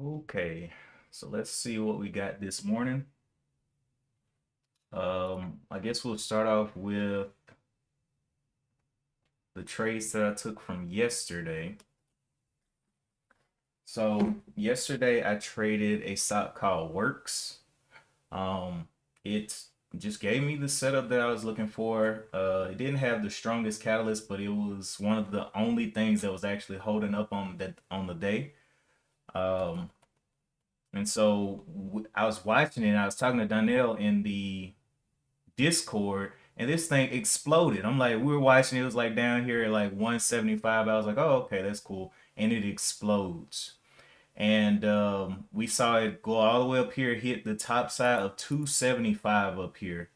Okay, so let's see what we got this morning. I guess we'll start off with the trades that I took from yesterday. So yesterday I traded a stock called Works. It just gave me the setup that I was looking for. It didn't have the strongest catalyst, but it was one of the only things that was actually holding up on the day. Um, and so I was watching it. And I was talking to Donnell in the Discord, and this thing exploded. I'm like, we were watching, it was like down here at like 175. I was like, oh, okay, that's cool. And it explodes. And we saw it go all the way up here, hit the top side of 275 up here.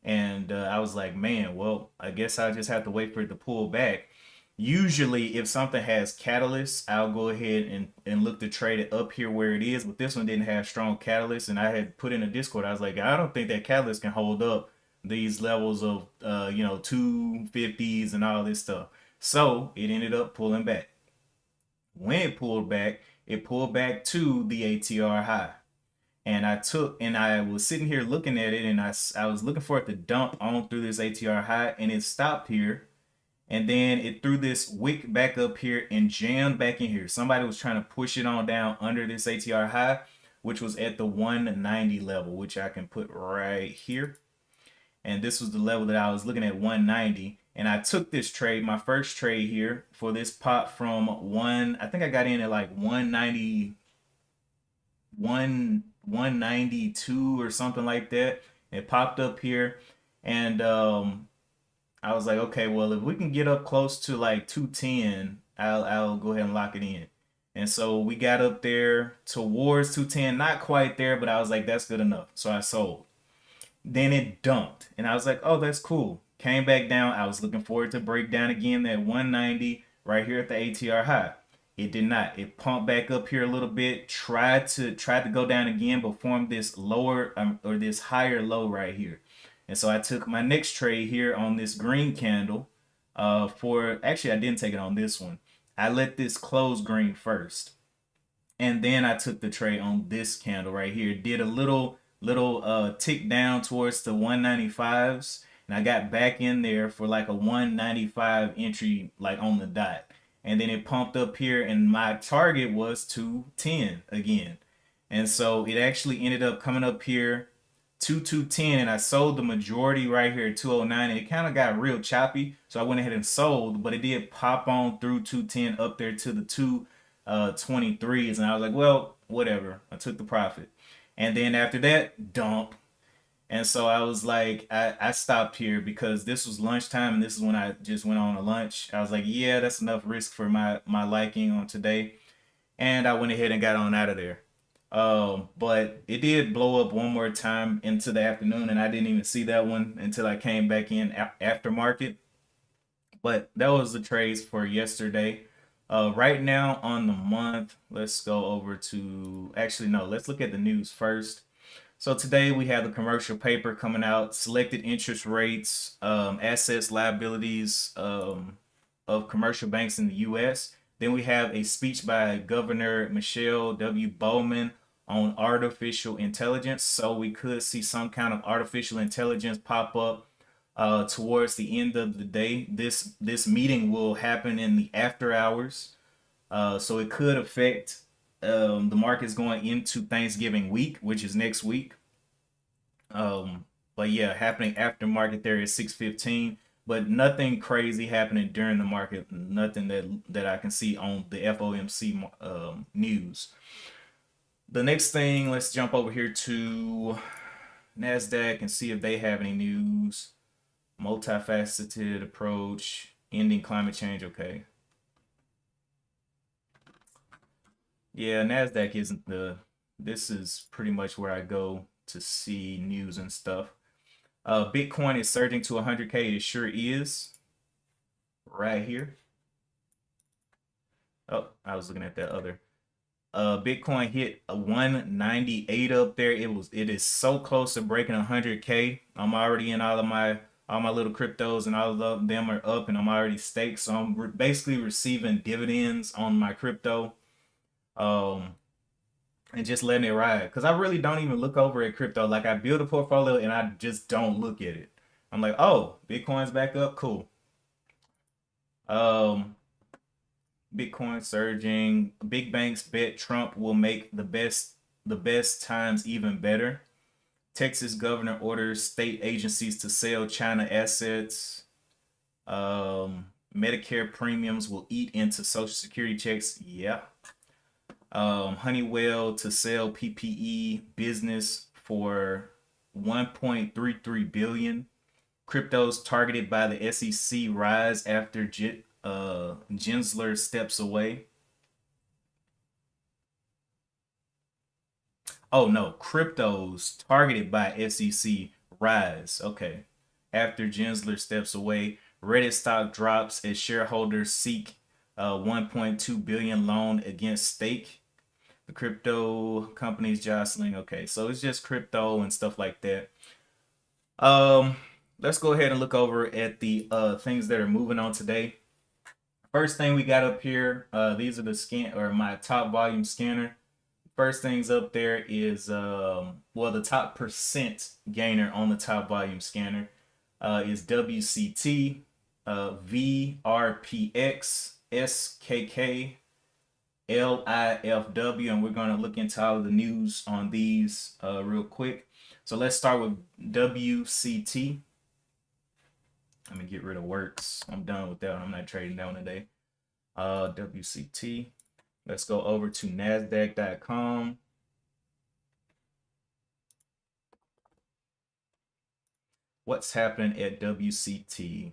And I was like, man, well, I guess I'll just have to wait for it to pull back. Usually, if something has catalyst, I'll go ahead and look to trade it up here where it is. But this one didn't have strong catalyst, and I had put in a Discord. I was like, I don't think that catalyst can hold up these levels of 250s and all this stuff. So it ended up pulling back. When it pulled back to the ATR high. And I was sitting here looking at it, and I was looking for it to dump on through this ATR high, and it stopped here, and then it threw this wick back up here and jammed back in here. Somebody was trying to push it on down under this ATR high, which was at the 190 level, which I can put right here. And this was the level that I was looking at, 190. And I took this trade, my first trade here, for this pop from I think I got in at like 190, 192 or something like that. It popped up here, and I was like, okay, well, if we can get up close to like 210, I'll go ahead and lock it in. And so we got up there towards 210, not quite there, but I was like, that's good enough. So I sold. Then it dumped, and I was like, oh, that's cool. Came back down. I was looking for it to break down again, that 190 right here at the ATR high. It did not. It pumped back up here a little bit, tried to go down again, but formed this lower or this higher low right here. And so I took my next trade here on this green candle. For actually, I didn't take it on this one. I let this close green first, and then I took the trade on this candle right here. Did a little tick down towards the 195s, and I got back in there for like a 195 entry, like on the dot. And then it pumped up here, and my target was 210 again. And so it actually ended up coming up here to 210, and I sold the majority right here at 209, and it kind of got real choppy, so I went ahead and sold, but it did pop on through 210 up there to the 223s, and I was like, well, whatever. I took the profit. And then after that, dump. And so I was like, I stopped here because this was lunchtime, and this is when I just went on a lunch. I was like, yeah, that's enough risk for my liking on today. And I went ahead and got on out of there. But it did blow up one more time into the afternoon, and I didn't even see that one until I came back in after market. But that was the trades for yesterday. Right now on the month, let's go over to, actually, no, let's look at the news first. So today we have the commercial paper coming out, selected interest rates, assets, liabilities of commercial banks in the U.S. Then we have a speech by Governor Michelle W. Bowman on artificial intelligence. So we could see some kind of artificial intelligence pop up towards the end of the day. This meeting will happen in the after hours, so it could affect the markets going into Thanksgiving week, which is next week. But yeah, happening after market there is 6:15. But nothing crazy happening during the market. Nothing that I can see on the FOMC news. The next thing, let's jump over here to NASDAQ and see if they have any news. Multifaceted approach, ending climate change. Okay. Yeah, NASDAQ isn't this is pretty much where I go to see news and stuff. Bitcoin is surging to 100K. It sure is. Right here. Oh, I was looking at that other. Bitcoin hit a 198 up there. It is so close to breaking 100K. I'm already in all my little cryptos, and all of them are up, and I'm already staked. So I'm basically receiving dividends on my crypto. Um, and just letting it ride. Because I really don't even look over at crypto. Like I build a portfolio and I just don't look at it. I'm like, oh, Bitcoin's back up, cool. Um, Bitcoin surging. Big banks bet Trump will make the best times even better. Texas governor orders state agencies to sell China assets. Medicare premiums will eat into Social Security checks. Yeah. Honeywell to sell PPE business for 1.33 billion. Cryptos targeted by the SEC rise after Gensler steps away. Oh no, cryptos targeted by SEC rise. Okay. After Gensler steps away, Reddit stock drops as shareholders seek a 1.2 billion loan against stake. The crypto companies jostling. Okay, so it's just crypto and stuff like that. Um, let's go ahead and look over at the things that are moving on today. First thing we got up here, these are the scan or my top volume scanner. First things up there is well, the top percent gainer on the top volume scanner is WCT, VRPX, SKK, LIFW, and we're going to look into all of the news on these real quick. So let's start with WCT. Let me get rid of works. I'm done with that. I'm not trading that one today. WCT. Let's go over to NASDAQ.com. What's happening at WCT?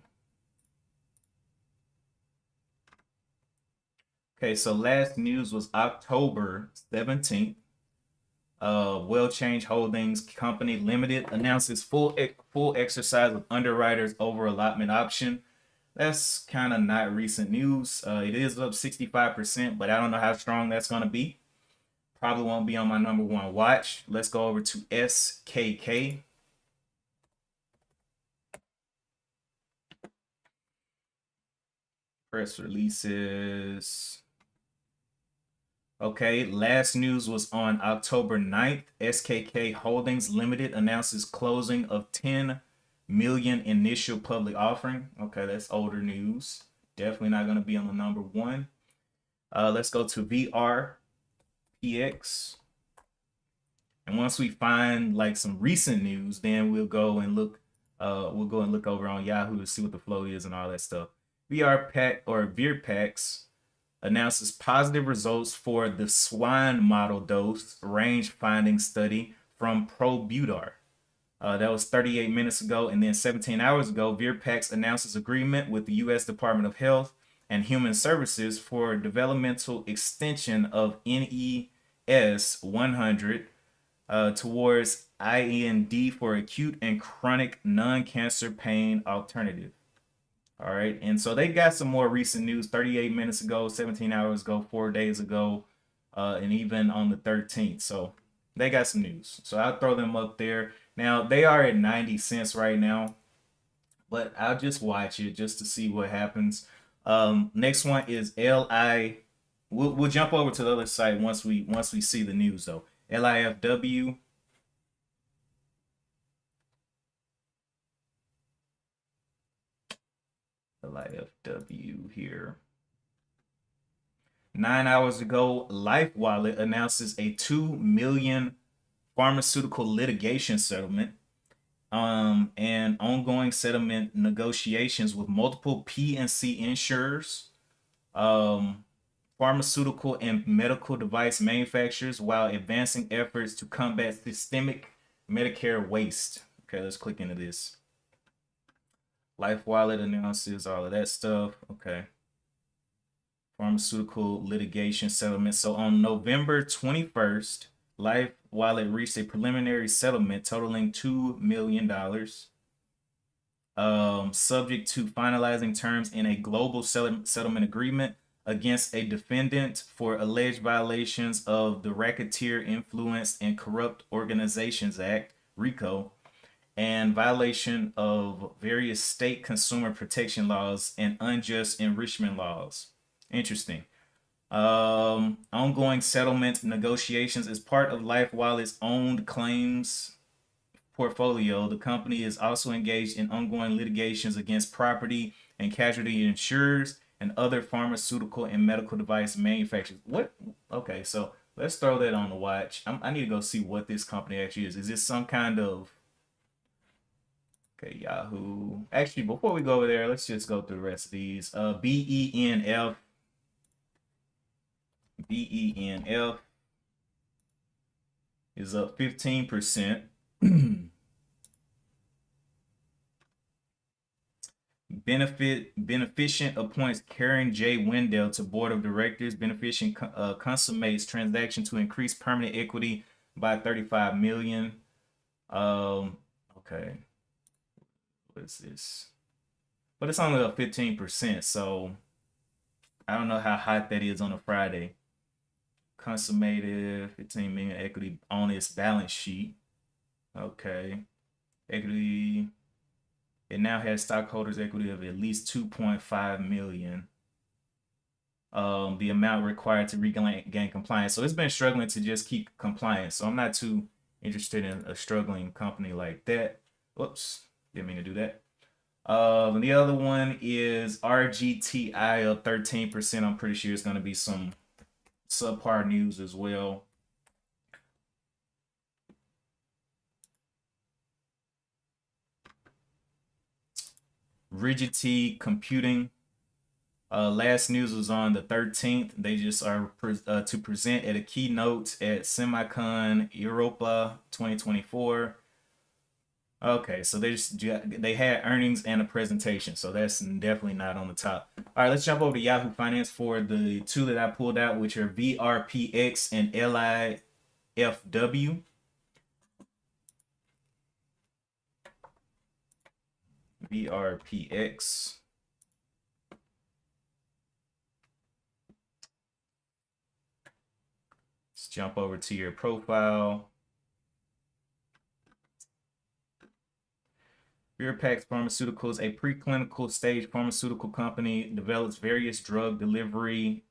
Okay, so last news was October 17th. Well Change Holdings Company Limited announces full exercise of underwriters over allotment option. That's kind of not recent news. It is up 65%, but I don't know how strong that's going to be. Probably won't be on my number one watch. Let's go over to SKK. Press releases. Okay, last news was on October 9th. SKK Holdings Limited announces closing of 10 million initial public offering. Okay, that's older news. Definitely not going to be on the number one. Let's go to VRPX. And once we find like some recent news, then we'll go and look. We'll go and look over on Yahoo to see what the flow is and all that stuff. VRPAC or VRPAX announces positive results for the swine model dose range finding study from ProButar. That was 38 minutes ago. And then 17 hours ago, VRPAX announces agreement with the U.S. Department of Health and Human Services for developmental extension of NES 100 towards IND for acute and chronic non-cancer pain alternative. All right. And so they got some more recent news 38 minutes ago, 17 hours ago, 4 days ago, and even on the 13th. So they got some news. So I'll throw them up there. Now they are at 90 cents right now, but I'll just watch it just to see what happens. Next one is LI. We'll jump over to the other site once we see the news though. LIFW. LIFW here. 9 hours ago, Life Wallet announces a 2 million pharmaceutical litigation settlement and ongoing settlement negotiations with multiple P&C insurers, pharmaceutical and medical device manufacturers while advancing efforts to combat systemic Medicare waste. Okay, let's click into this. Life Wallet announces all of that stuff. Okay. Pharmaceutical litigation settlement. So on November 21st, Life Wallet reached a preliminary settlement totaling $2 million, subject to finalizing terms in a global settlement agreement against a defendant for alleged violations of the Racketeer Influenced and Corrupt Organizations Act, RICO, and violation of various state consumer protection laws and unjust enrichment laws. Interesting. Ongoing settlement negotiations as part of Life Wallet's owned claims portfolio. The company is also engaged in ongoing litigations against property and casualty insurers and other pharmaceutical and medical device manufacturers. What? Okay, so let's throw that on the watch. I need to go see what this company actually is. Is this some kind of okay, Yahoo? Actually, before we go over there, let's just go through the rest of these. BENF is up 15%. Beneficient appoints Karen J. Wendell to board of directors. Beneficient consummates transaction to increase permanent equity by 35 million. Okay, what is this? But it's only up 15%, so I don't know how hot that is on a Friday. Consummated 15 million equity on its balance sheet. Okay, equity. It now has stockholders' equity of at least 2.5 million. The amount required to regain compliance. So it's been struggling to just keep compliance. So I'm not too interested in a struggling company like that. Whoops, didn't mean to do that. The other one is RGTI up 13%. I'm pretty sure it's going to be some subpar news as well. Rigidity Computing. Last news was on the 13th. They just are to present at a keynote at Semicon Europa 2024. Okay, so they had earnings and a presentation, so that's definitely not on the top. All right, let's jump over to Yahoo Finance for the two that I pulled out, which are VRPX and LIFW. VRPX. Let's jump over to your profile. Virapax Pharmaceuticals, a preclinical stage pharmaceutical company, develops various drug delivery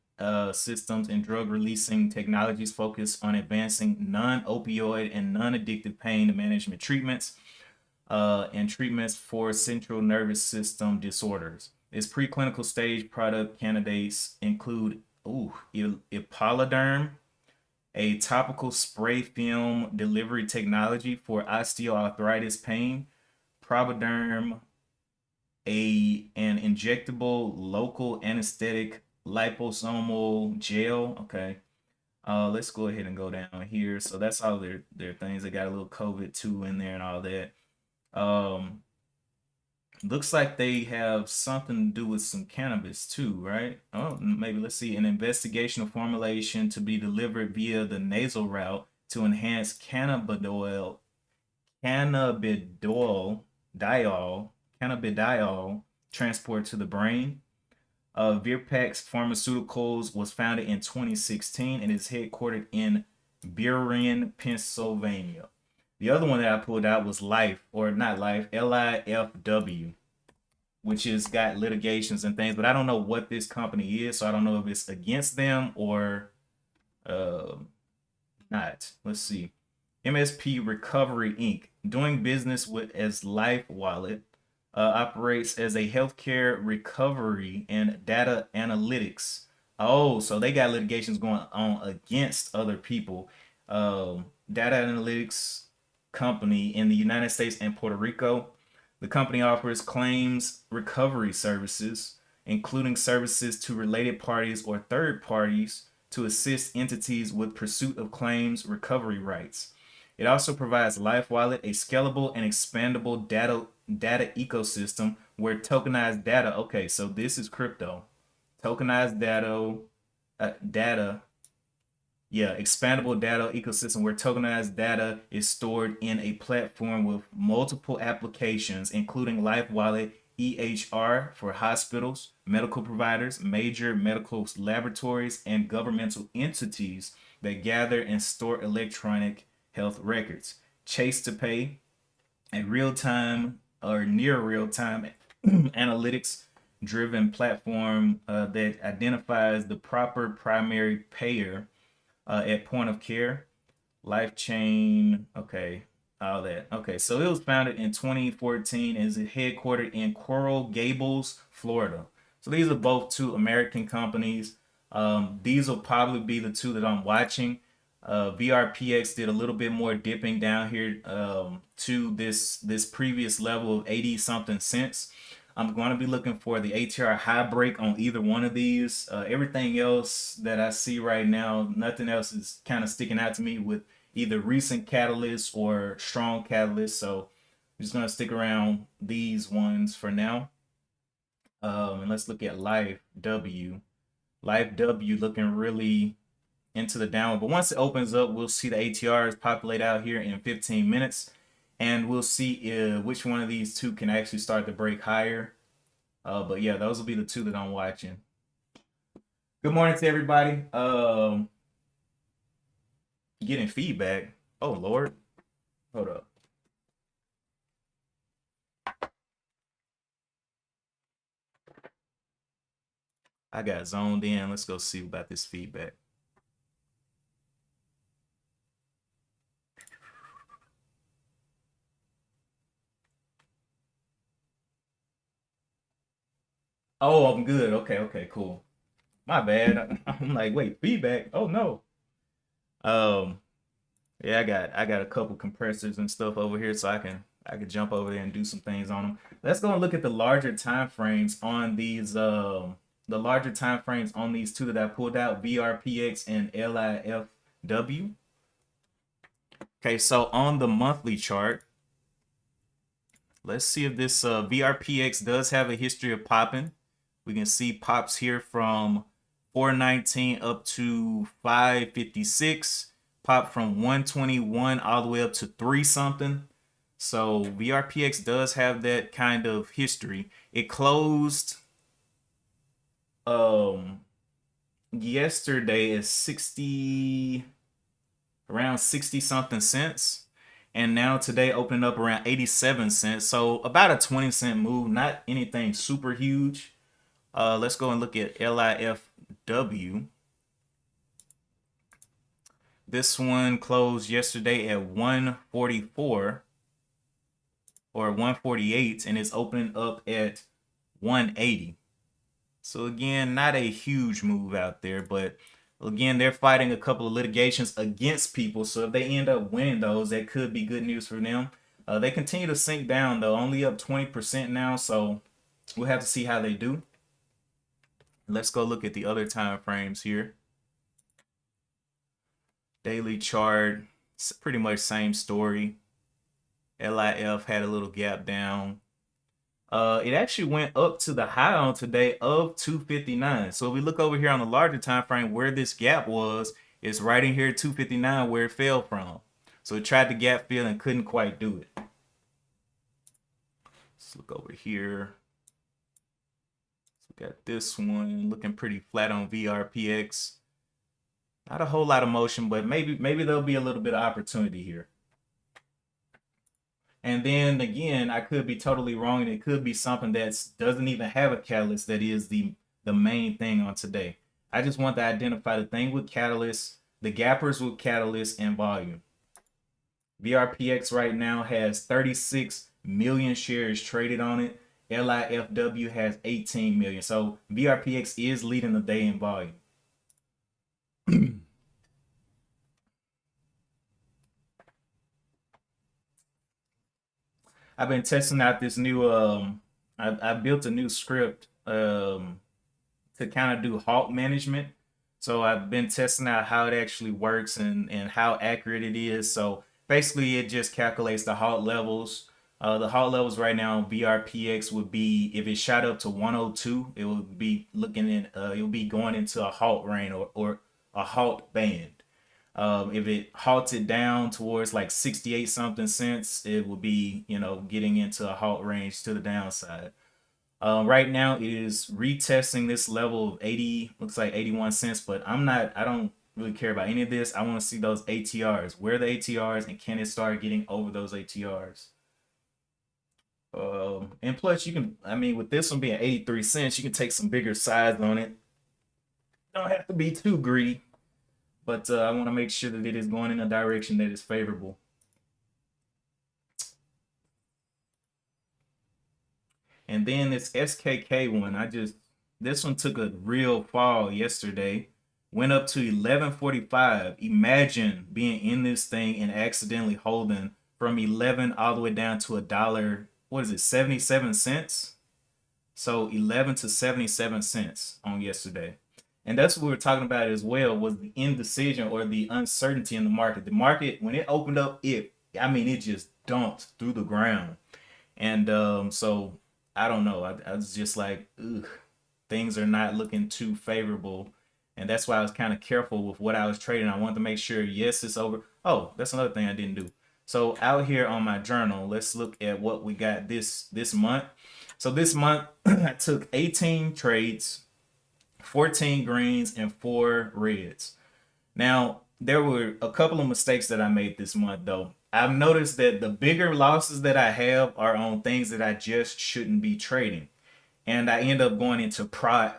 systems and drug releasing technologies focused on advancing non-opioid and non-addictive pain management treatments and treatments for central nervous system disorders. Its preclinical stage product candidates include Ipaliderm, a topical spray film delivery technology for osteoarthritis pain, Providerm, an injectable local anesthetic liposomal gel. Okay. Let's go ahead and go down here. So that's all their things. They got a little COVID too in there and all that. Looks like they have something to do with some cannabis too, right? Oh, maybe let's see. An investigational formulation to be delivered via the nasal route to enhance cannabidiol cannabidiol transport to the brain. Virpax Pharmaceuticals was founded in 2016 and is headquartered in Burien, Pennsylvania. The other one that I pulled out was Life, or not Life, LIFW, which has got litigations and things, but I don't know what this company is, so I don't know if it's against them or uh, not. Let's see. MSP Recovery Inc., doing business with as Life Wallet, operates as a healthcare recovery and data analytics. Oh, so they got litigations going on against other people. Data analytics company in the United States and Puerto Rico. The company offers claims recovery services, including services to related parties or third parties to assist entities with pursuit of claims recovery rights. It also provides LifeWallet, a scalable and expandable data ecosystem where tokenized data. Okay, so this is crypto. Tokenized data, yeah, expandable data ecosystem where tokenized data is stored in a platform with multiple applications, including LifeWallet EHR for hospitals, medical providers, major medical laboratories, and governmental entities that gather and store electronic health records. Chase to Pay, a real time or near real time analytics driven platform that identifies the proper primary payer at point of care. Life chain, okay, all that. Okay, so it was founded in 2014 and is headquartered in Coral Gables, Florida. So these are both two American companies. These will probably be the two that I'm watching. VRPX did a little bit more dipping down here to this previous level of 80 something cents. I'm going to be looking for the ATR high break on either one of these. Everything else that I see right now, nothing else is kind of sticking out to me with either recent catalysts or strong catalysts. So I'm just going to stick around these ones for now. And let's look at Life W. Life W looking really into the downward. But once it opens up, we'll see the ATRs populate out here in 15 minutes. And we'll see which one of these two can actually start to break higher. But yeah, those will be the two that I'm watching. Good morning to everybody. Getting feedback. Oh Lord. Hold up. I got zoned in. Let's go see about this feedback. Oh, I'm good. Okay, okay, cool. My bad. I'm like, wait, feedback. Oh no. Um, yeah, I got a couple compressors and stuff over here, so I can jump over there and do some things on them. Let's go and look at the larger time frames on these the larger time frames on these two that I pulled out, VRPX and LIFW. Okay, so on the monthly chart, let's see if this VRPX does have a history of popping. We can see pops here from 419 up to 556. Pop from 121 all the way up to 3 something. So VRPX does have that kind of history. It closed yesterday at 60, around 60 something cents, and now today opened up around 87 cents, so about a 20 cent move, not anything super huge. Let's go and look at LIFW. This one closed yesterday at 144 or 148 and it's opening up at 180. So again, not a huge move out there, but again, they're fighting a couple of litigations against people. So if they end up winning those, that could be good news for them. They continue to sink down though, only up 20% now. So we'll have to see how they do. Let's go look at the other time frames here. Daily chart, pretty much same story. LIF had a little gap down. It actually went up to the high on today of 259. So if we look over here on the larger time frame where this gap was, it's right in here at 259 where it fell from. So it tried to gap fill and couldn't quite do it. Let's look over here. So we got this one looking pretty flat on VRPX. Not a whole lot of motion, but maybe there'll be a little bit of opportunity here. And then again, I could be totally wrong, and it could be something that doesn't even have a catalyst that is the main thing on today. I just want to identify the thing with catalyst, the gappers with catalyst and volume. VRPX right now has 36 million shares traded on it. LIFW has 18 million. So VRPX is leading the day in volume. I've been testing out this new I built a new script to kind of do halt management. So I've been testing out how it actually works and how accurate it is. So basically it just calculates the halt levels. The halt levels right now on VRPX would be, if it shot up to 102, it would be looking at it would be going into a halt range or a halt band. If it halted down towards like 68 something cents, it would be, getting into a halt range to the downside. Right now it is retesting this level of 80, looks like 81 cents, but I don't really care about any of this. I want to see those ATRs. Where are the ATRs and can it start getting over those ATRs? And plus, you can, I mean, with this one being 83 cents, you can take some bigger size on it. Don't have to be too greedy, but I want to make sure that it is going in a direction that is favorable. And then this SKK one, this one took a real fall yesterday. Went up to 11.45. Imagine being in this thing and accidentally holding from 11 all the way down to a dollar. What is it? 77 cents. So 11 to 77 cents on yesterday. And that's what we were talking about as well, was the indecision or the uncertainty in the market. The market, when it opened up, it just dumped through the ground. And so I don't know. I was just like, ugh, things are not looking too favorable. And that's why I was kind of careful with what I was trading. I wanted to make sure, yes, it's over. Oh, that's another thing I didn't do. So out here on my journal, let's look at what we got this month. So this month I took 18 trades, 14 greens, and 4 reds. Now, there were a couple of mistakes that I made this month, though. I've noticed that the bigger losses that I have are on things that I just shouldn't be trading. And I end up going into pride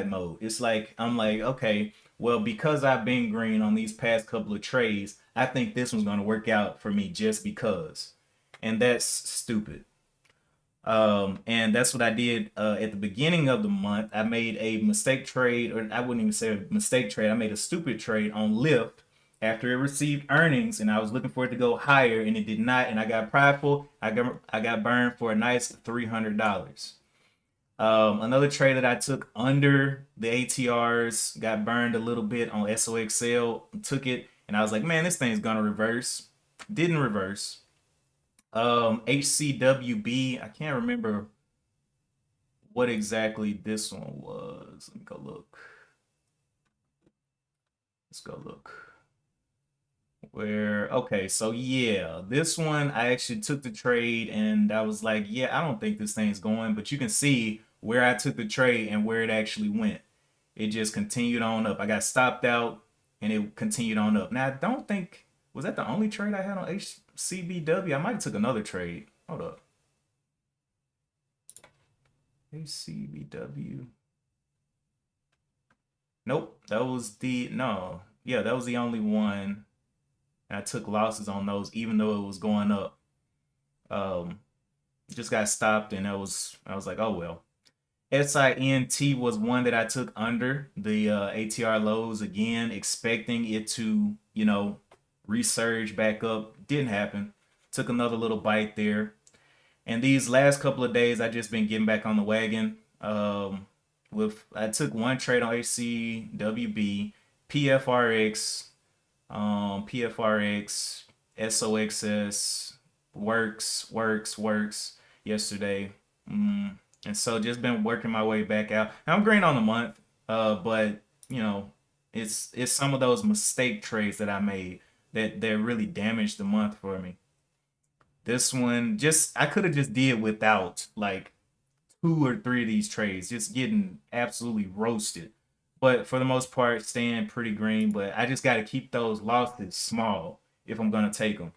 mode. It's like, I'm like, okay, well, because I've been green on these past couple of trades, I think this one's going to work out for me just because. And that's stupid. And that's what I did at the beginning of the month. I made a mistake trade, or I wouldn't even say a mistake trade. I made a stupid trade on Lyft after it received earnings, and I was looking for it to go higher, and it did not. And I got prideful. I got burned for a nice $300. Another trade that I took under the ATRs, got burned a little bit on SOXL. Took it, and I was like, man, this thing's gonna reverse. Didn't reverse. HCWB, I can't remember what exactly this one was. Let me go look. Let's go look. Okay, so yeah, this one I actually took the trade and I was like, yeah, I don't think this thing's going, but you can see where I took the trade and where it actually went. It just continued on up. I got stopped out and it continued on up. Now, I don't think, was that the only trade I had on HCBW? I might have took another trade. Hold up. HCBW. Nope, that was no. Yeah, that was the only one. And I took losses on those, even though it was going up. Um, just got stopped, and I was like, oh well. SINT was one that I took under the ATR lows again, expecting it to, resurge back up. Didn't happen. Took another little bite there. And these last couple of days, I just been getting back on the wagon. With I took one trade on HCWB, PFRX, PFRX, SOXS, works yesterday. And so just been working my way back out. I'm green on the month, but it's some of those mistake trades that I made that really damaged the month for me. This one just I could have just did without like 2 or 3 of these trades, just getting absolutely roasted. But for the most part, staying pretty green. But I just got to keep those losses small if I'm gonna take them.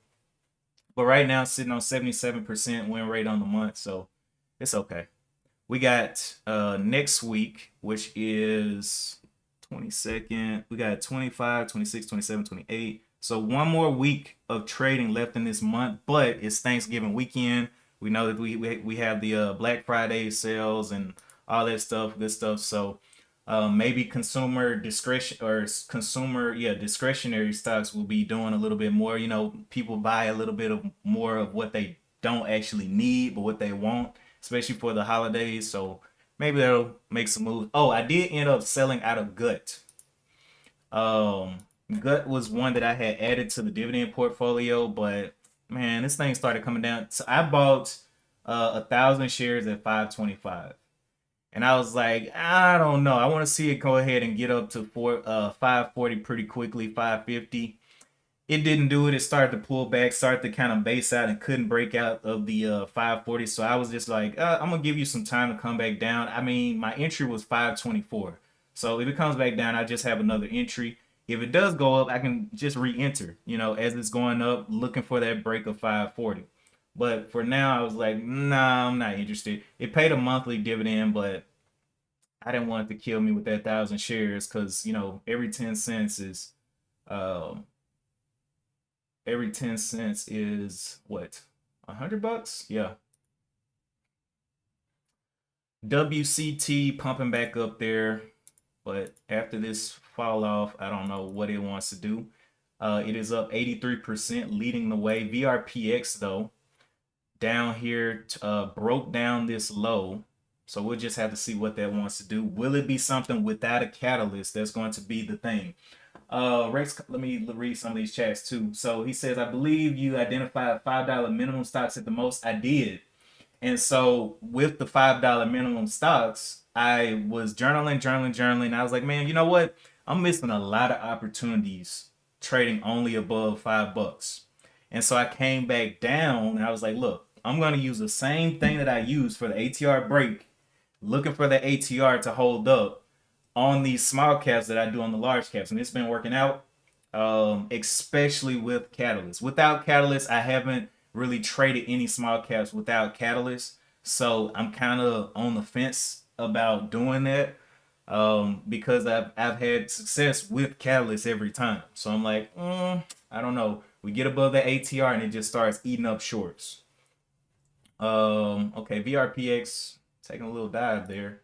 But right now, sitting on 77% win rate on the month, so it's okay. We got next week, which is 22nd. We got 25, 26, 27, 28. So one more week of trading left in this month, but it's Thanksgiving weekend. We know that we have the Black Friday sales and all that stuff, good stuff. So maybe consumer discretion or consumer, yeah, discretionary stocks will be doing a little bit more. People buy a little bit of more of what they don't actually need, but what they want, especially for the holidays. So maybe that'll make some moves. Oh, I did end up selling out of Gut. Um, Gut was one that I had added to the dividend portfolio, but man, this thing started coming down. So I bought 1,000 shares at 525. And I was like, I don't know. I want to see it go ahead and get up to 540 pretty quickly, 550. It didn't do it. It started to pull back, started to kind of base out and couldn't break out of the 540. So I was just like, I'm going to give you some time to come back down. I mean, my entry was 524. So if it comes back down, I just have another entry. If it does go up, I can just re-enter, as it's going up, looking for that break of 540. But for now, I was like, nah, I'm not interested. It paid a monthly dividend, but I didn't want it to kill me with that 1,000 shares because every 10 cents is um every 10 cents is what, $100? Yeah. WCT pumping back up there, but after this fall off, I don't know what it wants to do. It is up 83%, leading the way. VRPX though down here broke down this low, so we'll just have to see what that wants to do. Will it be something without a catalyst that's going to be the thing? Rex, let me read some of these chats too. So he says, I believe you identified $5 minimum stocks at the most. I did. And so with the $5 minimum stocks, I was journaling. I was like, man, you know what? I'm missing a lot of opportunities trading only above $5. And so I came back down and I was like, look, I'm going to use the same thing that I used for the ATR break, looking for the ATR to hold up on these small caps that I do on the large caps. And it's been working out, especially with Catalyst. Without Catalyst, I haven't really traded any small caps without Catalyst. So I'm kind of on the fence about doing that, because I've had success with Catalyst every time. So I'm like, I don't know. We get above the ATR and it just starts eating up shorts. Okay, VRPX taking a little dive there.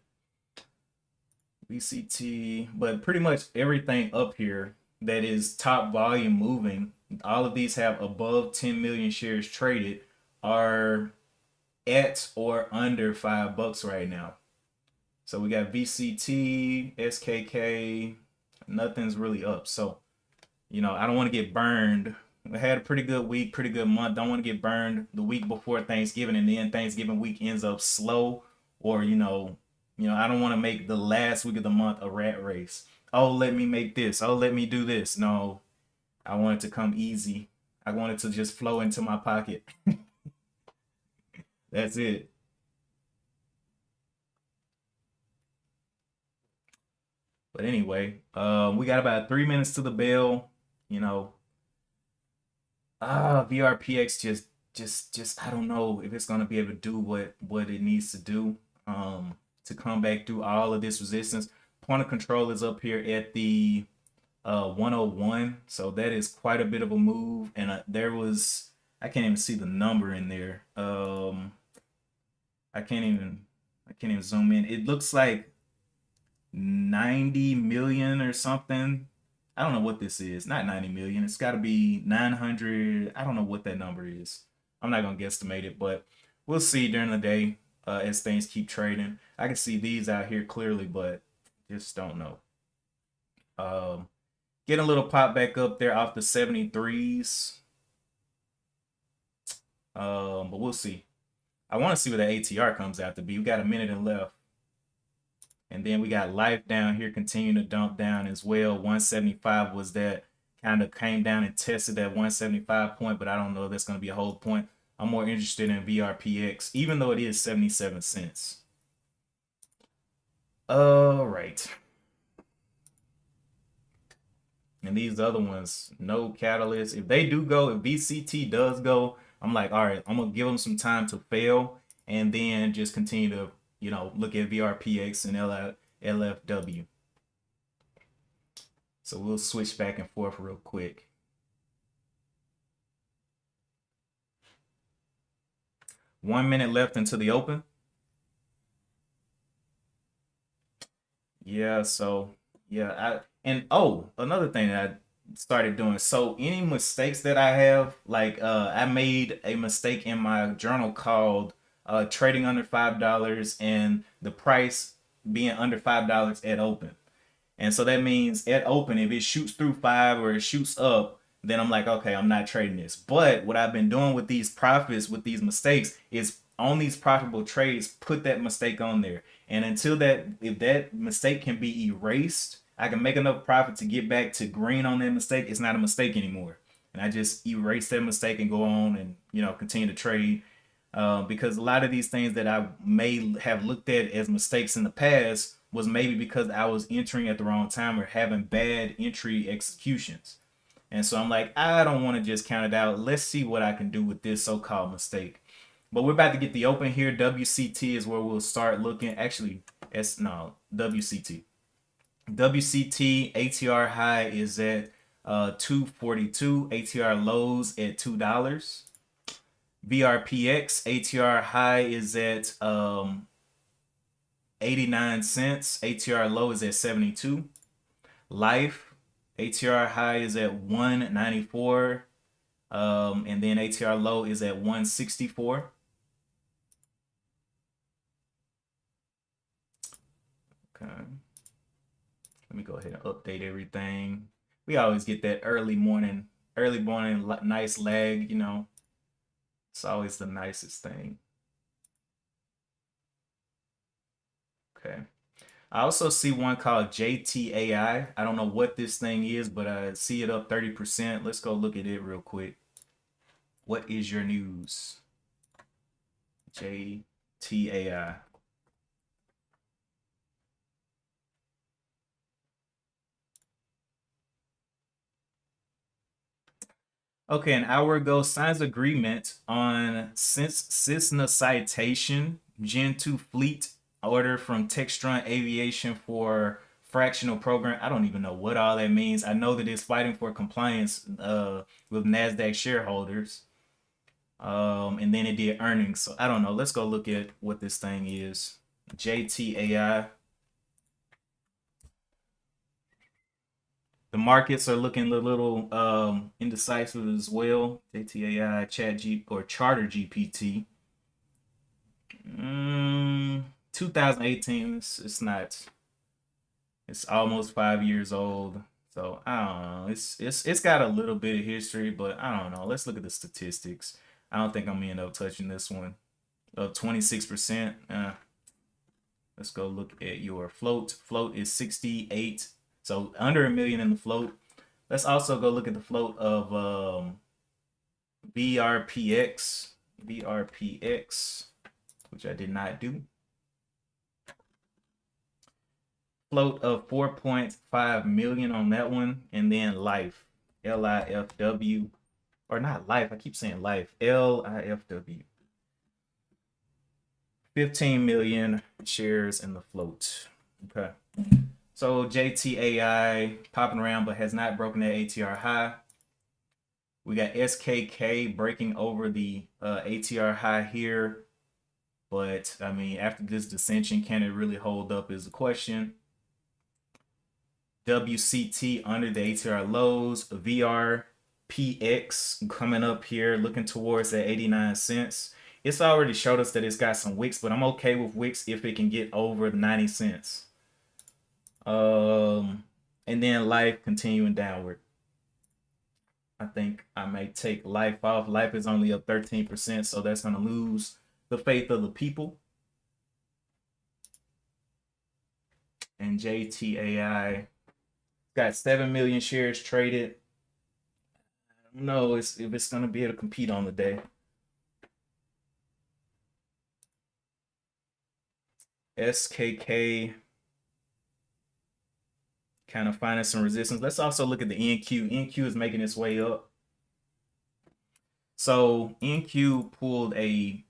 VCT, but pretty much everything up here that is top volume moving, all of these have above 10 million shares traded, are at or under $5 right now. So we got VCT, SKK, nothing's really up. So, I don't want to get burned. I had a pretty good week, pretty good month. Don't want to get burned the week before Thanksgiving and then Thanksgiving week ends up slow, or I don't want to make the last week of the month a rat race. Oh, let me make this. Oh, let me do this. No, I want it to come easy. I want it to just flow into my pocket. That's it. But anyway, we got about 3 minutes to the bell. You know, VRPX just I don't know if it's gonna be able to do what it needs to do to come back through all of this resistance. Point of control is up here at the 101, so that is quite a bit of a move. And there was, I can't even see the number in there. I can't even zoom in. It looks like 90 million or something. I don't know what this is. Not 90 million. It's got to be 900. I don't know what that number is. I'm not going to guesstimate it, but we'll see during the day as things keep trading. I can see these out here clearly, but just don't know. Getting a little pop back up there off the 73s. But we'll see. I want to see where the ATR comes out to be. We got a minute and left. And then we got life down here continuing to dump down as well. 175 was that, kind of came down and tested that 175 point, but I don't know if that's going to be a hold point. I'm more interested in VRPX, even though it is 77 cents. All right. And these other ones, no catalyst. If they do go, if VCT does go, I'm like, all right, I'm going to give them some time to fail and then just continue to, look at VRPX and LFW. So we'll switch back and forth real quick. One minute left until the open. Yeah, so yeah, another thing that I started doing. So any mistakes that I have, like I made a mistake in my journal called trading under $5 and the price being under $5 at open. And so that means at open, if it shoots through 5 or it shoots up, then I'm like, okay, I'm not trading this. But what I've been doing with these profits, with these mistakes, is on these profitable trades, put that mistake on there. And until that, if that mistake can be erased, I can make enough profit to get back to green on that mistake. It's not a mistake anymore. And I just erase that mistake and go on and, continue to trade. Because a lot of these things that I may have looked at as mistakes in the past was maybe because I was entering at the wrong time or having bad entry executions. And so I'm like, I don't want to just count it out. Let's see what I can do with this so-called mistake. But we're about to get the open here. WCT is where we'll start looking. Actually, WCT. WCT ATR high is at 242. ATR lows at $2. VRPX ATR high is at 89 cents. ATR low is at 72. Life ATR high is at 194. And then ATR low is at 164. Okay. Let me go ahead and update everything. We always get that early morning nice lag, you know. It's always the nicest thing. Okay. I also see one called JTAI. I don't know what this thing is, but I see it up 30%. Let's go look at it real quick. What is your news? JTAI. Okay, an hour ago, signs agreement on Cessna Citation Gen 2 fleet order from Textron Aviation for fractional program. I don't even know what all that means. I know that it's fighting for compliance with NASDAQ shareholders. And then it did earnings. So I don't know. Let's go look at what this thing is. JTAI. The markets are looking a little indecisive as well. JTAI, Charter GPT. 2018. It's not. It's almost 5 years old. So I don't know. It's got a little bit of history, but I don't know. Let's look at the statistics. I don't think I'm gonna end up touching this one. 26%. Let's go look at your float. Float is 68. So under a million in the float. Let's also go look at the float of VRPX, which I did not do. Float of 4.5 million on that one, and then Life, LIFW, or not Life. I keep saying Life, LIFW. 15 million shares in the float. Okay. So JTAI popping around, but has not broken that ATR high. We got SKK breaking over the ATR high here. But, I mean, after this dissension, can it really hold up is the question. WCT under the ATR lows. VRPX coming up here, looking towards that 89 cents. It's already showed us that it's got some wicks, but I'm okay with wicks if it can get over the 90 cents. And then Life continuing downward. I think I may take Life off. Life is only up 13%, so that's going to lose the faith of the people. And JTAI got 7 million shares traded. I don't know if it's going to be able to compete on the day. SKK kind of finding some resistance. Let's also look at the NQ. NQ is making its way up. So NQ pulled a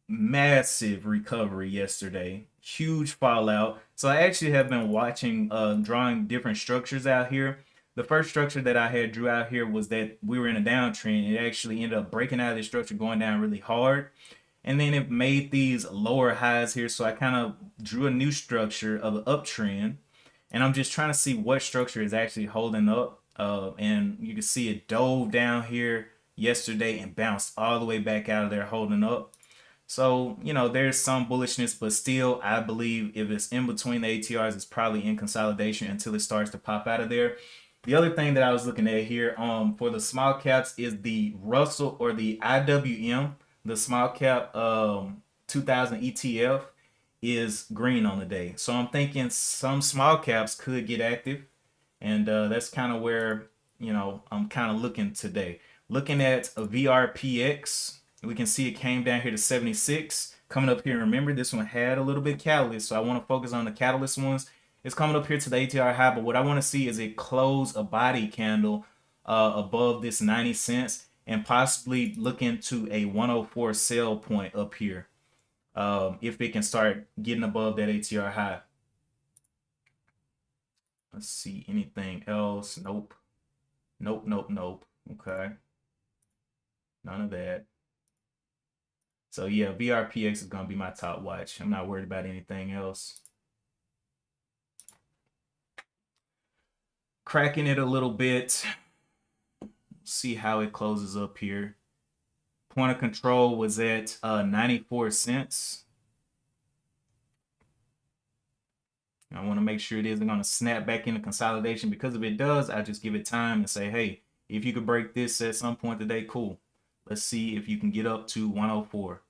massive recovery yesterday. Huge fallout. So I actually have been watching, drawing different structures out here. The first structure that I had drew out here was that we were in a downtrend. It actually ended up breaking out of this structure, going down really hard. And then it made these lower highs here. So I kind of drew a new structure of an uptrend. And I'm just trying to see what structure is actually holding up. And you can see it dove down here yesterday and bounced all the way back out of there holding up. So, you know, there's some bullishness, but still, I believe if it's in between the ATRs, it's probably in consolidation until it starts to pop out of there. The other thing that I was looking at here for the small caps is the Russell or the IWM, the small cap 2000 ETF is green on the day. So I'm thinking some small caps could get active. And that's kind of where, you know, I'm kind of looking today. Looking at a VRPX, we can see it came down here to 76. Coming up here, remember this one had a little bit of catalyst, so I want to focus on the catalyst ones. It's coming up here to the ATR high, but what I want to see is it close a body candle above this 90 cents and possibly look into a 104 sell point up here if it can start getting above that ATR high. Let's see, anything else? Nope. Nope, nope, nope. Okay. None of that. So yeah, VRPX is gonna be my top watch. I'm not worried about anything else. Cracking it a little bit. See how it closes up here. Point of control was at 94 cents. I want to make sure it isn't going to snap back into consolidation, because if it does, I just give it time and say, hey, if you could break this at some point today, cool. Let's see if you can get up to 104.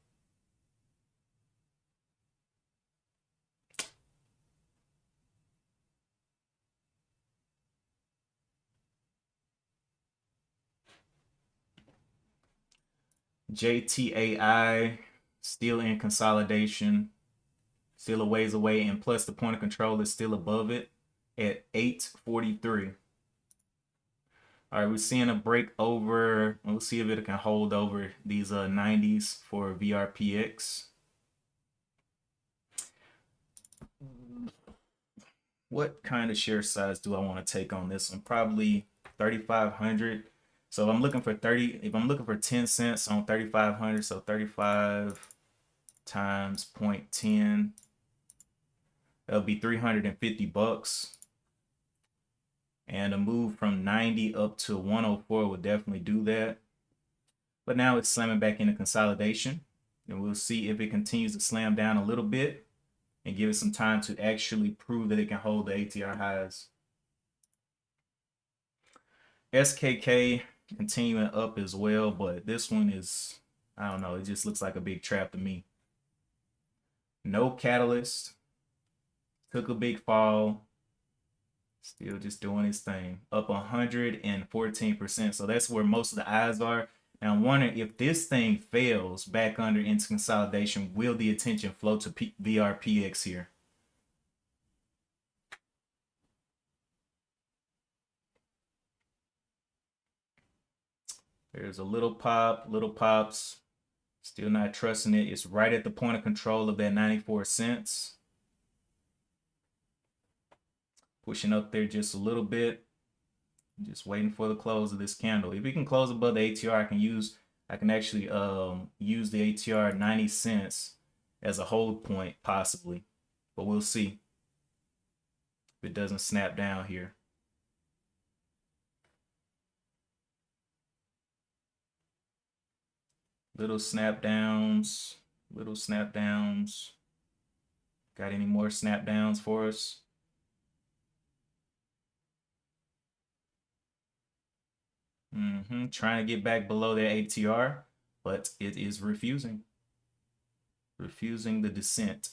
JTAI still in consolidation, still a ways away, and plus the point of control is still above it at 843. All right, we're seeing a break over. We'll see if it can hold over these 90s for VRPX. What kind of share size do I want to take on this one? Probably 3,500. So if I'm looking for 10 cents on 3,500, so 35 times 0.10, that'll be 350 bucks. And a move from 90 up to 104 would definitely do that. But now it's slamming back into consolidation, and we'll see if it continues to slam down a little bit and give it some time to actually prove that it can hold the ATR highs. SKK continuing up as well, but this one is, I don't know, it just looks like a big trap to me. No catalyst, took a big fall, still just doing his thing, up 114%. So that's where most of the eyes are. Now I'm wondering if this thing fails back under into consolidation, will the attention flow to VRPX here? There's a little pop, little pops. Still not trusting it. It's right at the point of control of that 94 cents. Pushing up there just a little bit. Just waiting for the close of this candle. If we can close above the ATR, I can actually use the ATR 90 cents as a hold point possibly, but we'll see if it doesn't snap down here. Little snap downs, little snap downs. Got any more snap downs for us? Trying to get back below their ATR, but it is refusing. Refusing the descent.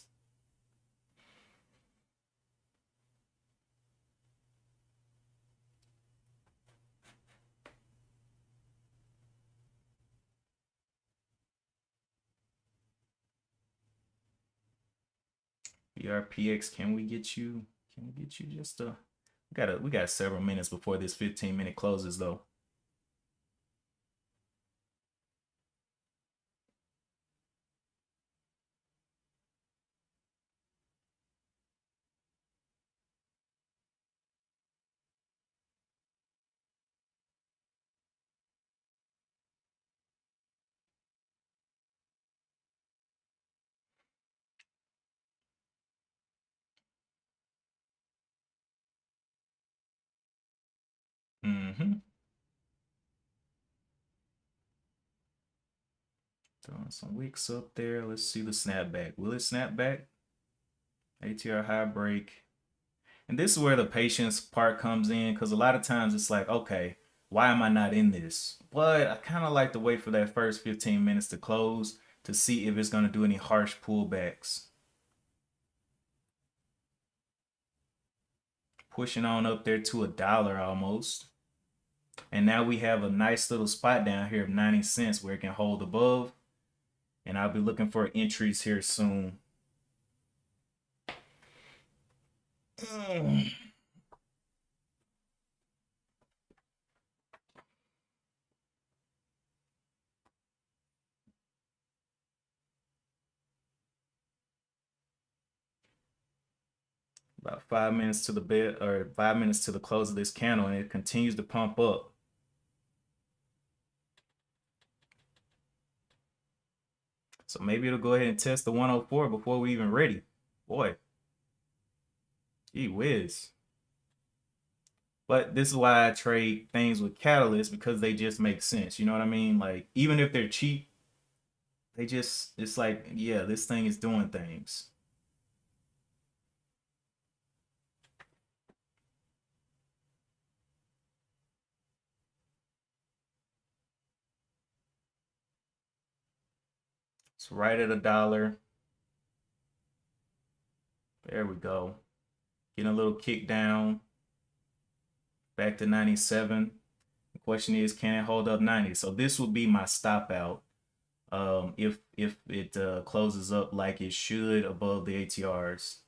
VRPX, can we get you? Can we get you just a? We got several minutes before this 15-minute closes though. Throwing some wicks up there. Let's see the snapback. Will it snap back? ATR high break. And this is where the patience part comes in, because a lot of times it's like, okay, why am I not in this? But I kind of like to wait for that first 15 minutes to close to see if it's going to do any harsh pullbacks. Pushing on up there to $1 almost. And now we have a nice little spot down here of 90 cents where it can hold above. And I'll be looking for entries here soon. About 5 minutes to the bed, or 5 minutes to the close of this candle, and it continues to pump up. So maybe it'll go ahead and test the 104 before we even ready. Boy, gee whiz. But this is why I trade things with catalysts, because they just make sense. You know what I mean? Like, even if they're cheap, they just, it's like, yeah, this thing is doing things. It's right at $1. There we go. Getting a little kick down. Back to 97. The question is, can it hold up 90? So this will be my stop out. If it closes up like it should above the ATRs.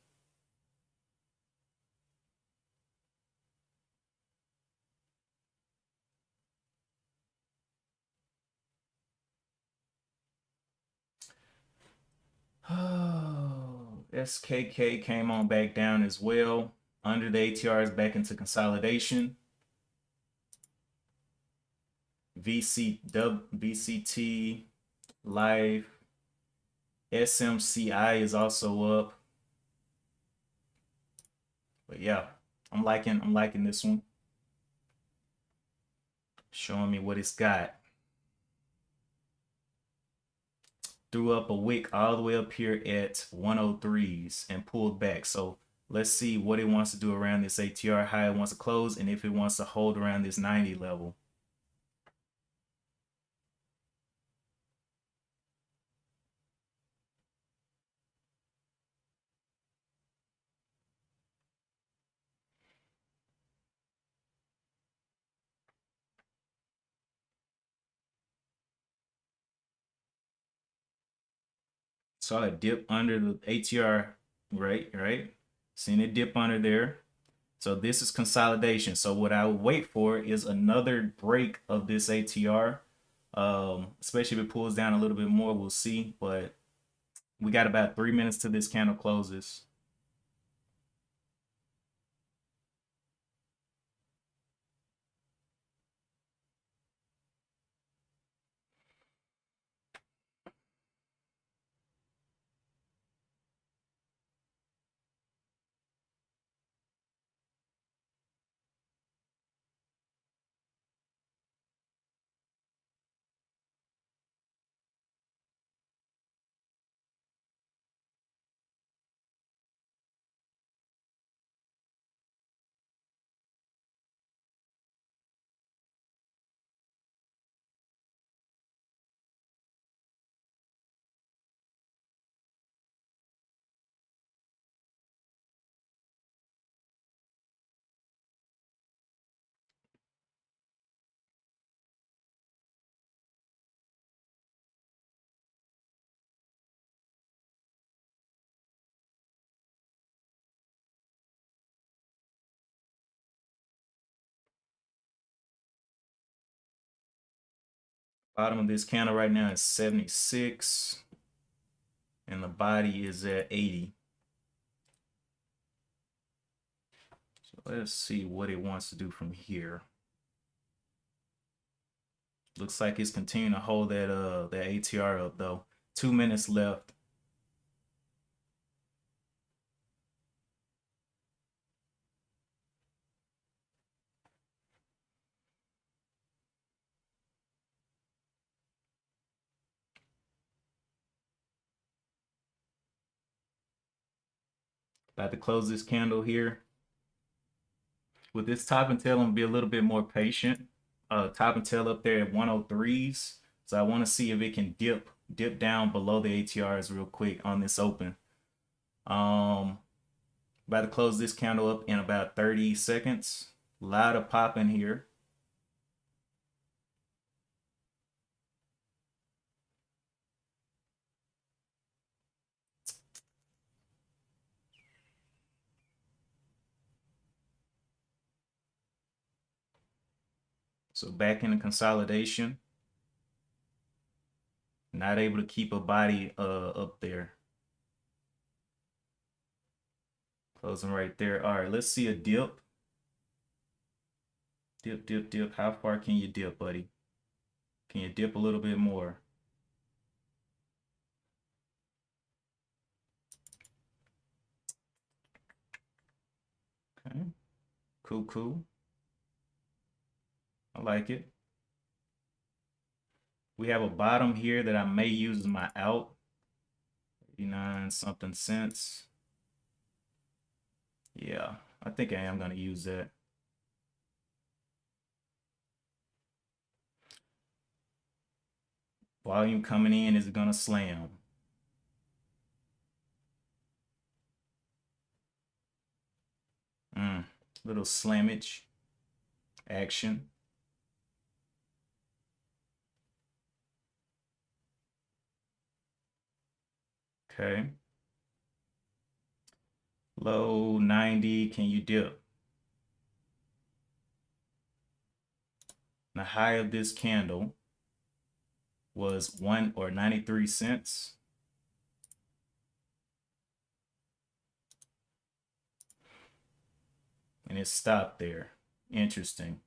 Oh, SKK came on back down as well. Under the ATRs, back into consolidation. VCT, Life, SMCI is also up. But yeah, I'm liking this one. Showing me what it's got. Threw up a wick all the way up here at 103s and pulled back. So let's see what it wants to do around this ATR, how it wants to close, and if it wants to hold around this 90 level. Saw it dip under the ATR, right? Seen it dip under there. So this is consolidation. So what I would wait for is another break of this ATR. Especially if it pulls down a little bit more, we'll see. But we got about 3 minutes till this candle closes. Bottom of this candle right now is 76. And the body is at 80. So let's see what it wants to do from here. Looks like it's continuing to hold that ATR up though. 2 minutes left. About to close this candle here. With this top and tail, I'm gonna be a little bit more patient. Top and tail up there at 103s. So I want to see if it can dip down below the ATRs real quick on this open. About to close this candle up in about 30 seconds. A lot of pop in here. So back in the consolidation. Not able to keep a body up there. Closing right there. All right, let's see a dip. Dip, dip, dip. How far can you dip, buddy? Can you dip a little bit more? Okay. Cool, cool. I like it. We have a bottom here that I may use as my out. 89 something cents. Yeah, I think I am going to use that. Volume coming in is going to slam. Little slammage action. Okay. Low 90, can you dip? The high of this candle was 1 or 93 cents. And it stopped there. Interesting.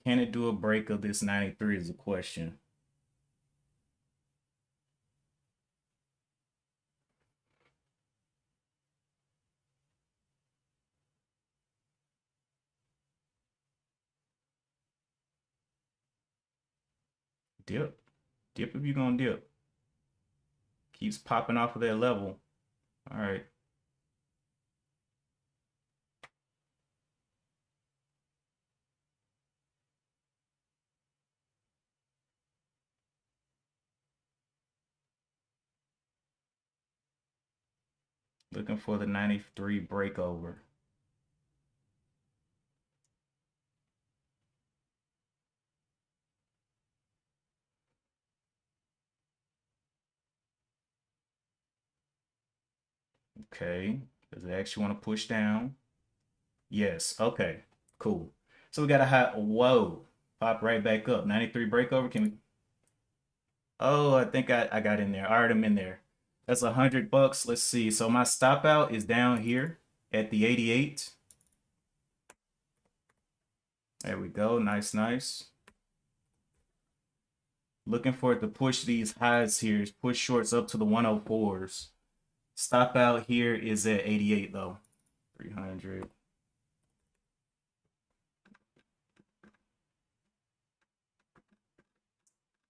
Can it do a break of this 93 is a question. Dip. Dip if you're going to dip. Keeps popping off of that level. All right. Looking for the 93 breakover. Okay. Does it actually want to push down? Yes. Okay. Cool. So we got a high. Whoa. Pop right back up. 93 breakover. Can we? Oh, I think I got in there. All right, I'm in there. That's $100. Let's see. So my stop out is down here at the 88. There we go. Nice, nice. Looking for it to push these highs here. Push shorts up to the 104s. Stop out here is at 88 though. 300.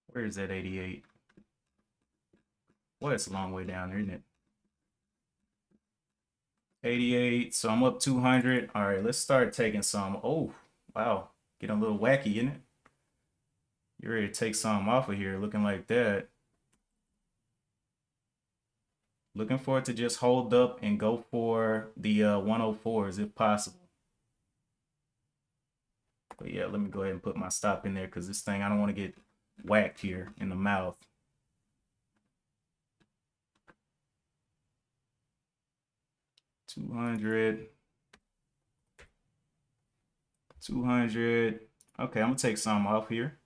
Where is that 88? Well, it's a long way down there, isn't it? 88. So I'm up 200. All right, let's start taking some. Oh, wow. Getting a little wacky, isn't it? You're ready to take some off of here looking like that. Looking for it to just hold up and go for the 104s if possible. But yeah, let me go ahead and put my stop in there because this thing, I don't want to get whacked here in the mouth. $200. $200. Okay, I'm gonna take some off here.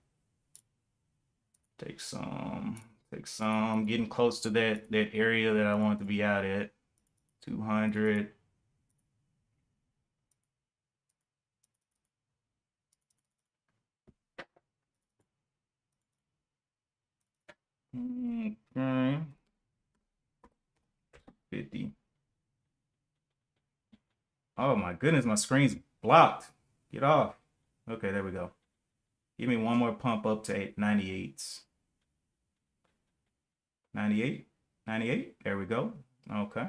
Take some. Getting close to that area that I want to be out at. 200. Okay. 50. Oh my goodness, my screen's blocked. Get off. Okay, there we go. Give me one more pump up to 98s. 98. 98. There we go. Okay.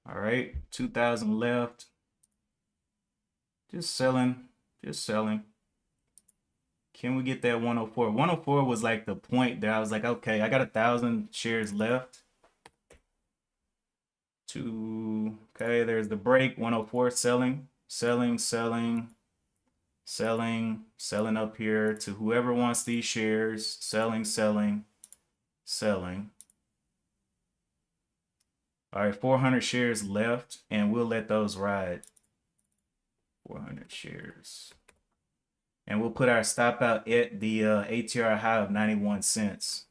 All right. 2,000 left. Just selling. Just selling. Can we get that 104? 104 was like the point that I was like, okay, I got 1,000 shares left. Okay, there's the break. 104 selling, selling, selling, selling, selling up here to whoever wants these shares. Selling, selling, selling. All right, 400 shares left, and we'll let those ride. 400 shares. And we'll put our stop out at the ATR high of 91 cents.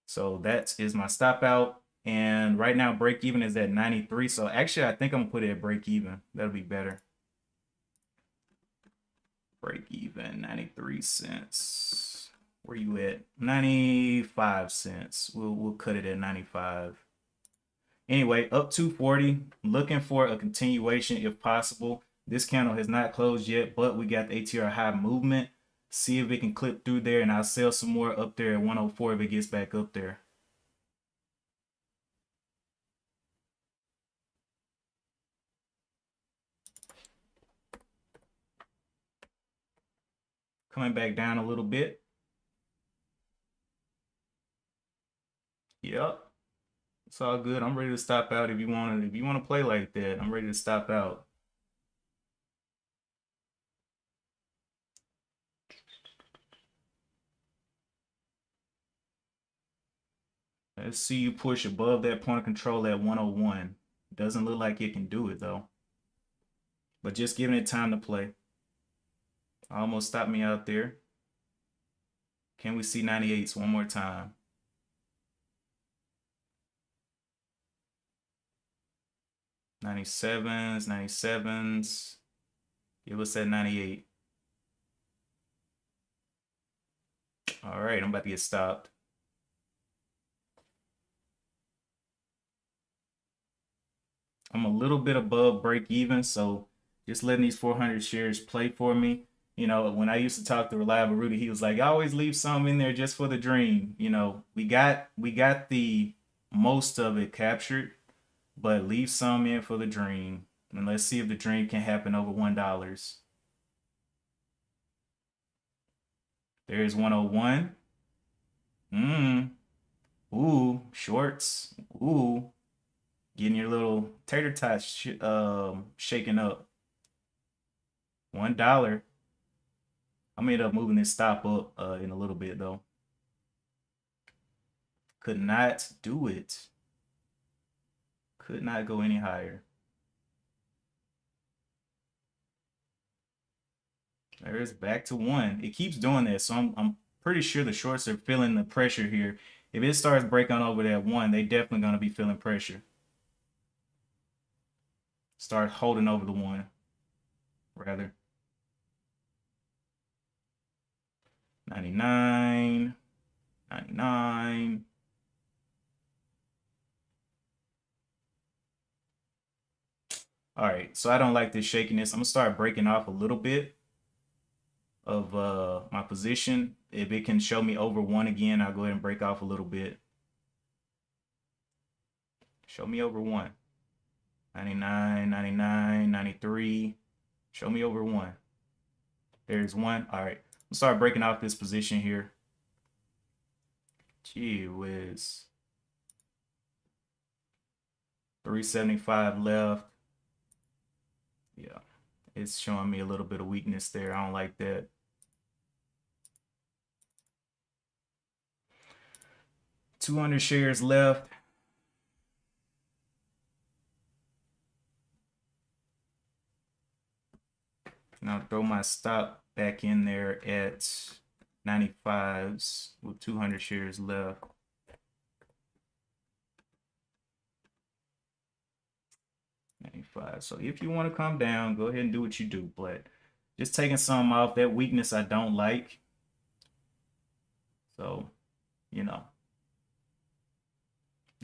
So that is my stop out. And right now break even is at 93. So actually I think I'm gonna put it at break even. That'll be better. Break even, 93 cents. Where you at? 95 cents. We'll cut it at 95. Anyway, up 240. Looking for a continuation if possible. This candle has not closed yet, but we got the ATR high movement. See if it can clip through there, and I'll sell some more up there at 104 if it gets back up there. Coming back down a little bit. Yep. It's all good. I'm ready to stop out if you want to play like that. I'm ready to stop out. Let's see you push above that point of control at 101. Doesn't look like it can do it though. But just giving it time to play. Almost stopped me out there. Can we see 98s one more time? 97s, 97s. Give us that 98. All right, I'm about to get stopped. I'm a little bit above break even, so just letting these 400 shares play for me. You know, when I used to talk to Reliable Rudy, he was like, "I always leave some in there just for the dream." You know, we got the most of it captured, but leave some in for the dream, and let's see if the dream can happen over $1. There's 101. Ooh, shorts. Ooh, getting your little tater tots shaking up. $1. I'm gonna end up moving this stop up in a little bit though. Could not do it. Could not go any higher. There's back to 1. It keeps doing that, so I'm pretty sure the shorts are feeling the pressure here. If it starts breaking over that 1, they definitely gonna be feeling pressure. Start holding over the 1, rather. 99, 99. All right, so I don't like this shakiness. I'm gonna start breaking off a little bit of my position. If it can show me over 1 again, I'll go ahead and break off a little bit. Show me over 1. 99, 99, 93. Show me over 1. There's 1. All right, let's start breaking off this position here. Gee whiz. 375 left. Yeah, it's showing me a little bit of weakness there. I don't like that. $200 shares left. Now throw my stop back in there at 95s with 200 shares left. So if you want to come down, go ahead and do what you do. But just taking some off that weakness I don't like. So, you know,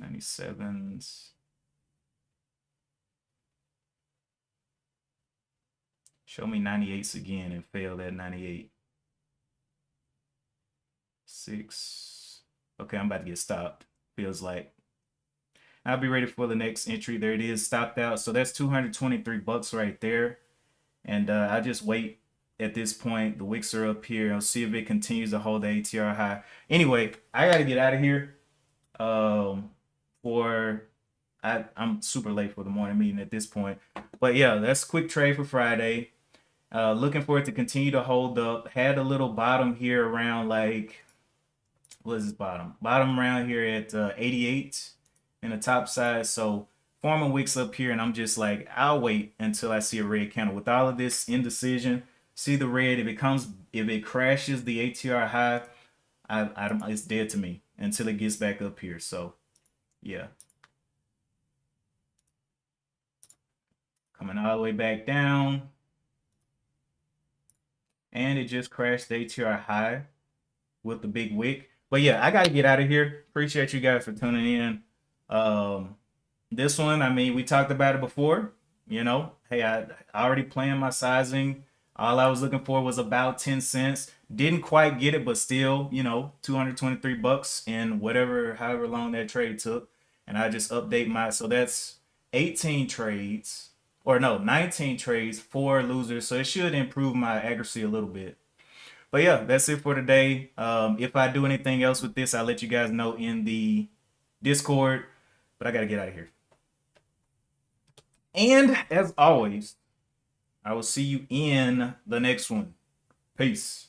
97s. Show me 98s again and fail that 98. 6. Okay, I'm about to get stopped. Feels like. I'll be ready for the next entry. There it is, stopped out. So that's 223 bucks right there. And I'll just wait at this point. The wicks are up here. I'll see if it continues to hold the ATR high. Anyway, I got to get out of here. I'm super late for the morning meeting at this point. But yeah, that's quick trade for Friday. Looking for it to continue to hold up. Had a little bottom here around like, what is this bottom? Bottom around here at 88 in the top side. So forming wicks up here, and I'm just like, I'll wait until I see a red candle. With all of this indecision, see the red, if it crashes the ATR high, I don't, it's dead to me until it gets back up here. So yeah, coming all the way back down, and it just crashed the ATR high with the big wick. But yeah, I gotta get out of here. Appreciate you guys for tuning in. This one, I mean, we talked about it before. You know, hey, I already planned my sizing. All I was looking for was about 10 cents. Didn't quite get it, but still, you know, 223 bucks in however long that trade took. And I just update so that's 18 trades, or no, 19 trades, 4 losers. So it should improve my accuracy a little bit. But yeah, that's it for today. If I do anything else with this, I'll let you guys know in the Discord. But I got to get out of here. And as always, I will see you in the next one. Peace.